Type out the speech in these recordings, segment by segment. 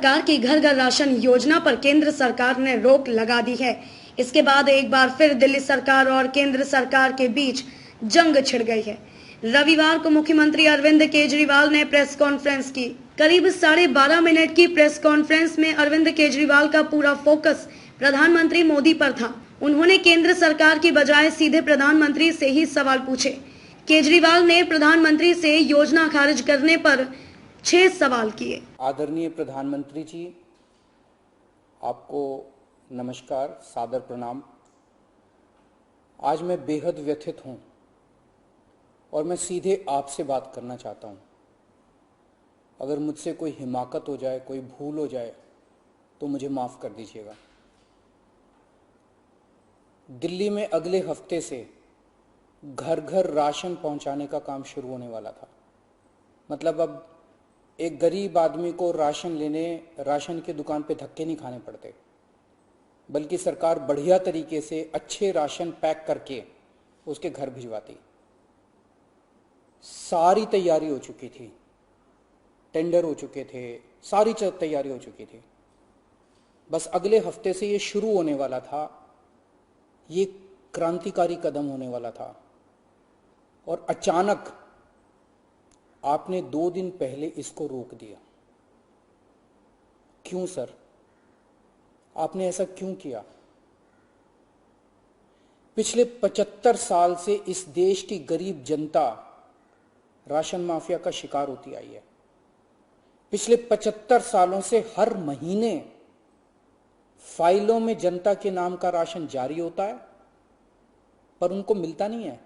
सरकार की घर घर राशन योजना पर केंद्र सरकार ने रोक लगा दी है। इसके बाद एक बार फिर दिल्ली सरकार और केंद्र सरकार के बीच जंग छिड़ गई है। रविवार को मुख्यमंत्री अरविंद केजरीवाल ने प्रेस कॉन्फ्रेंस की। करीब 12.5 मिनट की प्रेस कॉन्फ्रेंस में अरविंद केजरीवाल का पूरा फोकस प्रधानमंत्री मोदी पर था। उन्होंने केंद्र सरकार की बजाय सीधे प्रधानमंत्री से ही सवाल पूछे। केजरीवाल ने प्रधानमंत्री से योजना खारिज करने पर 6 सवाल किए। आदरणीय प्रधानमंत्री जी, आपको नमस्कार, सादर प्रणाम। आज मैं बेहद व्यथित हूं और मैं सीधे आपसे बात करना चाहता हूं। अगर मुझसे कोई हिमाकत हो जाए, कोई भूल हो जाए तो मुझे माफ कर दीजिएगा। दिल्ली में अगले हफ्ते से घर घर राशन पहुंचाने का काम शुरू होने वाला था। मतलब अब एक गरीब आदमी को राशन लेने राशन की दुकान पे धक्के नहीं खाने पड़ते, बल्कि सरकार बढ़िया तरीके से अच्छे राशन पैक करके उसके घर भिजवाती। सारी तैयारी हो चुकी थी, टेंडर हो चुके थे, सारी तैयारी हो चुकी थी। बस अगले हफ्ते से ये शुरू होने वाला था। ये क्रांतिकारी कदम होने वाला था और अचानक आपने 2 दिन पहले इसको रोक दिया। क्यों सर? आपने ऐसा क्यों किया? पिछले 75 साल से इस देश की गरीब जनता राशन माफिया का शिकार होती आई है। पिछले 75 सालों से हर महीने फाइलों में जनता के नाम का राशन जारी होता है, पर उनको मिलता नहीं है।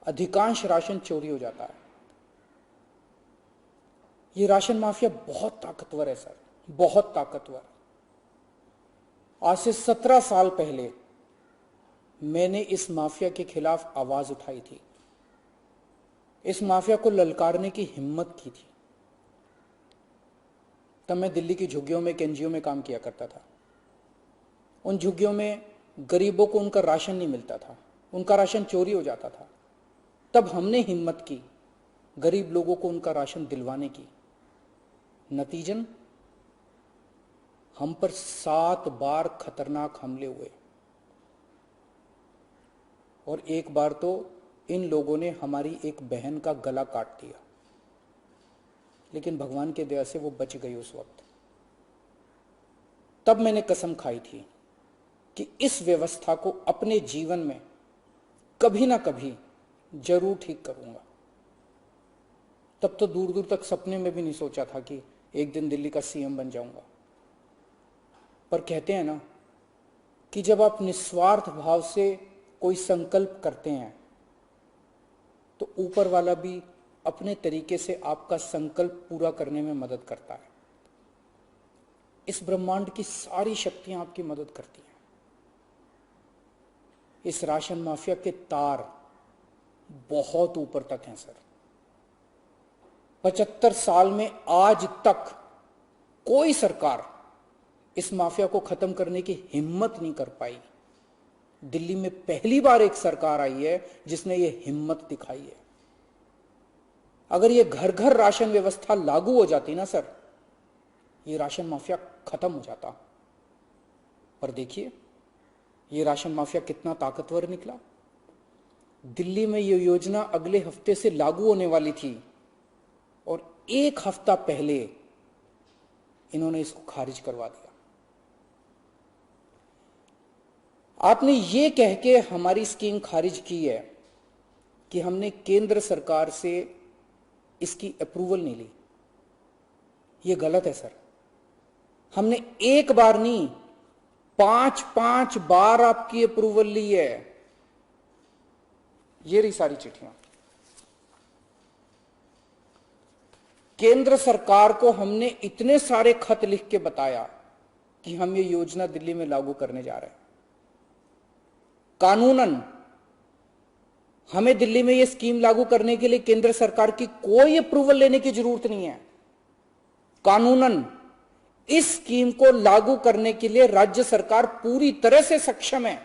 अधिकांश राशन चोरी हो जाता है। ये राशन माफिया बहुत ताकतवर है सर, बहुत ताकतवर। आज से 17 साल पहले मैंने इस माफिया के खिलाफ आवाज उठाई थी, इस माफिया को ललकारने की हिम्मत की थी। तब मैं दिल्ली की झुग्गियों में, एनजीओ में काम किया करता था। उन झुग्गियों में गरीबों को उनका राशन नहीं मिलता था, उनका राशन चोरी हो जाता था। तब हमने हिम्मत की गरीब लोगों को उनका राशन दिलवाने की। नतीजन हम पर 7 बार खतरनाक हमले हुए और एक बार तो इन लोगों ने हमारी एक बहन का गला काट दिया, लेकिन भगवान के दया से वो बच गई उस वक्त। तब मैंने कसम खाई थी कि इस व्यवस्था को अपने जीवन में कभी ना कभी जरूर ठीक करूंगा। तब तो दूर दूर तक सपने में भी नहीं सोचा था कि एक दिन दिल्ली का सीएम बन जाऊंगा। पर कहते हैं ना कि जब आप निस्वार्थ भाव से कोई संकल्प करते हैं तो ऊपर वाला भी अपने तरीके से आपका संकल्प पूरा करने में मदद करता है। इस ब्रह्मांड की सारी शक्तियां आपकी मदद करती हैं। इस राशन माफिया के तार बहुत ऊपर तक हैं सर। 75 साल में आज तक कोई सरकार इस माफिया को खत्म करने की हिम्मत नहीं कर पाई। दिल्ली में पहली बार एक सरकार आई है जिसने ये हिम्मत दिखाई है। अगर ये घर घर राशन व्यवस्था लागू हो जाती ना सर, ये राशन माफिया खत्म हो जाता। पर देखिए ये राशन माफिया कितना ताकतवर निकला। दिल्ली में ये योजना अगले हफ्ते से लागू होने वाली थी और 1 हफ्ता पहले इन्होंने इसको खारिज करवा दिया। आपने ये कह के हमारी स्कीम खारिज की है कि हमने केंद्र सरकार से इसकी अप्रूवल नहीं ली। ये गलत है सर। हमने एक बार नहीं, 5 बार आपकी अप्रूवल ली है। ये रही सारी चिट्ठियां। केंद्र सरकार को हमने इतने सारे खत लिख के बताया कि हम ये योजना दिल्ली में लागू करने जा रहे हैं। कानूनन हमें दिल्ली में ये स्कीम लागू करने के लिए केंद्र सरकार की कोई अप्रूवल लेने की जरूरत नहीं है। कानूनन इस स्कीम को लागू करने के लिए राज्य सरकार पूरी तरह से सक्षम है।